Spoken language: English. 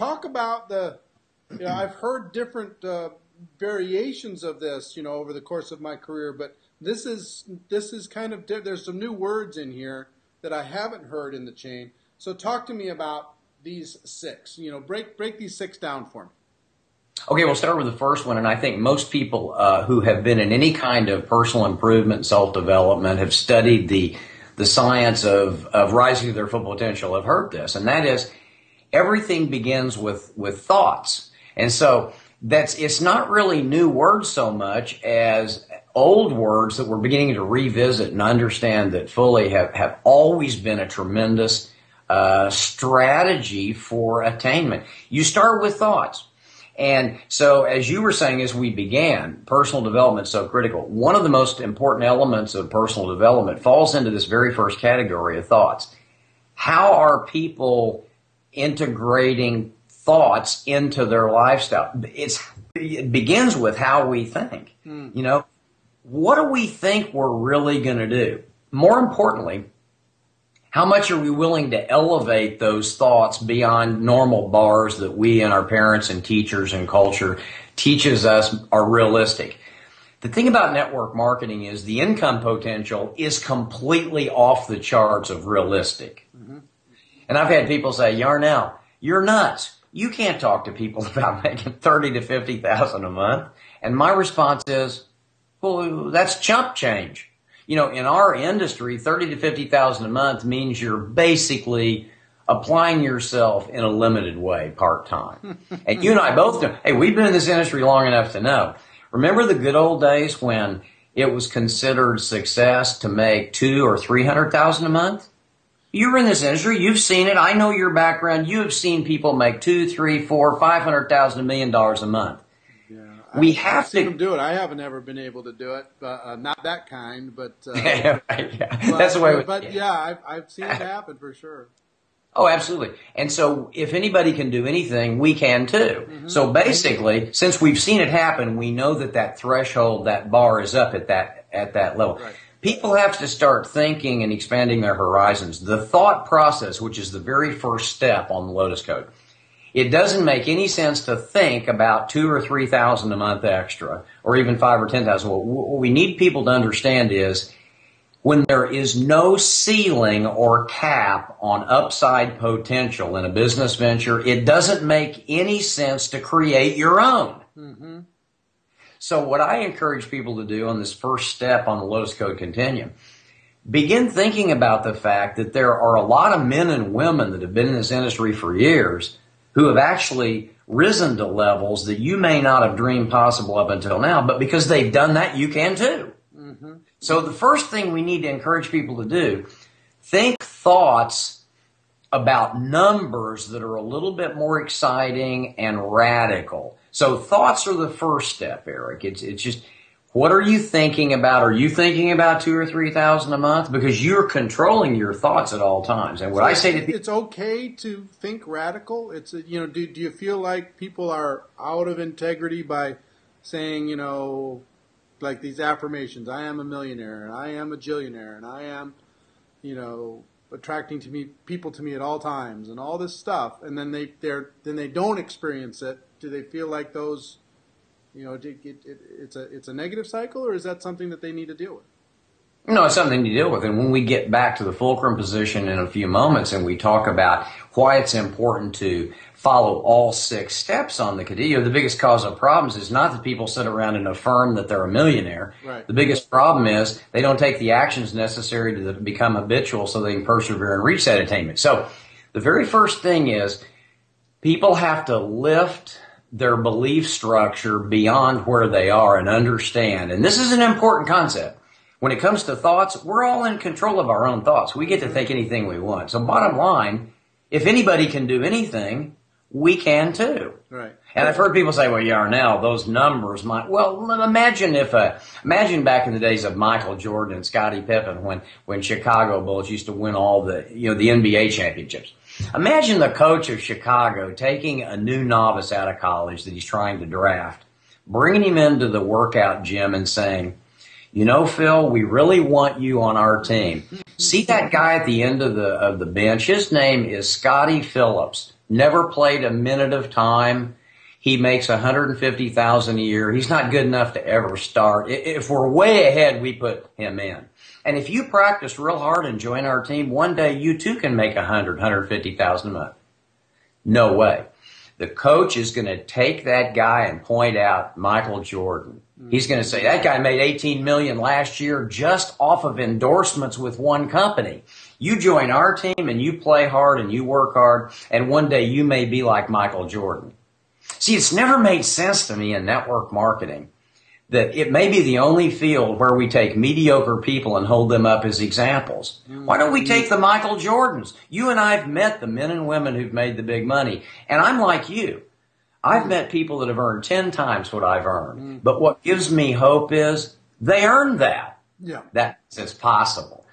talk about I've heard different variations of this, over the course of my career, but this is kind of, there's some new words in here that I haven't heard in the chain. So talk to me about these 6, break these 6 down for me. Okay, we'll start with the first one, and I think most people who have been in any kind of personal improvement, self-development, have studied the science of rising to their full potential have heard this, and that is everything begins with thoughts. And so it's not really new words so much as old words that we're beginning to revisit and understand that fully have always been a tremendous strategy for attainment. You start with thoughts. And so, as you were saying as we began, personal development is so critical. One of the most important elements of personal development falls into this very first category of thoughts. How are people integrating thoughts into their lifestyle? It begins with how we think. What do we think we're really going to do? More importantly, how much are we willing to elevate those thoughts beyond normal bars that we and our parents and teachers and culture teaches us are realistic? The thing about network marketing is the income potential is completely off the charts of realistic. Mm-hmm. And I've had people say, Yarnell, you're nuts. You can't talk to people about making $30,000 to $50,000 a month. And my response is, well, that's chump change. In our industry, $30,000 to $50,000 a month means you're basically applying yourself in a limited way, part-time. And you and I both know, hey, we've been in this industry long enough to know. Remember the good old days when it was considered success to make $200,000 or $300,000 a month? You're in this industry. You've seen it. I know your background. You have seen people make $200,000, $300,000, $400,000, $500,000, $1 million a month. We have to do it. I haven't ever been able to do it, not that kind, but yeah, that's the way. But yeah, I've seen it happen for sure. Oh, absolutely. And so, if anybody can do anything, we can too. Mm-hmm. So basically, since we've seen it happen, we know that threshold, that bar, is up at that level. Right. People have to start thinking and expanding their horizons. The thought process, which is the very first step on the Lotus Code. It doesn't make any sense to think about $2,000 or $3,000 a month extra, or even $5,000 or $10,000. What we need people to understand is when there is no ceiling or cap on upside potential in a business venture, it doesn't make any sense to create your own. Mm-hmm. So what I encourage people to do on this first step on the Lotus Code Continuum, begin thinking about the fact that there are a lot of men and women that have been in this industry for years who have actually risen to levels that you may not have dreamed possible up until now, but because they've done that, you can too. Mm-hmm. So the first thing we need to encourage people to do, think thoughts about numbers that are a little bit more exciting and radical. So thoughts are the first step, Eric. It's just, what are you thinking about? Are you thinking about $2,000 or $3,000 a month? Because you're controlling your thoughts at all times. And what I say to people, it's okay to think radical. It's do you feel like people are out of integrity by saying like these affirmations? I am a millionaire, and I am a jillionaire, and I am attracting people to me at all times, and all this stuff. And then they don't experience it. Do they feel like those? It's a negative cycle, or is that something that they need to deal with? No, it's something to deal with. And when we get back to the fulcrum position in a few moments and we talk about why it's important to follow all 6 steps on the continuum, the biggest cause of problems is not that people sit around and affirm that they're a millionaire. Right. The biggest problem is they don't take the actions necessary to become habitual so they can persevere and reach that attainment. So the very first thing is people have to lift their belief structure beyond where they are and understand. And this is an important concept. When it comes to thoughts, we're all in control of our own thoughts. We get to think anything we want. So bottom line, if anybody can do anything, we can too. Right. And I've heard people say, well, Yarnell, those numbers might, well, imagine back in the days of Michael Jordan and Scottie Pippen when Chicago Bulls used to win all the NBA championships. Imagine the coach of Chicago taking a new novice out of college that he's trying to draft, bringing him into the workout gym and saying, you know, Phil, we really want you on our team. See that guy at the end of the bench? His name is Scotty Phillips. Never played a minute of time. He makes $150,000 a year. He's not good enough to ever start. If we're way ahead, we put him in. And if you practice real hard and join our team, one day you too can make $150,000 a month. No way. The coach is going to take that guy and point out Michael Jordan. He's going to say, that guy made $18 million last year just off of endorsements with one company. You join our team and you play hard and you work hard, and one day you may be like Michael Jordan. See, it's never made sense to me in network marketing that it may be the only field where we take mediocre people and hold them up as examples. Why don't we take the Michael Jordans? You and I have met the men and women who've made the big money, and I'm like you. I've met people that have earned 10 times what I've earned. But what gives me hope is they earned that. Yeah. That it's possible.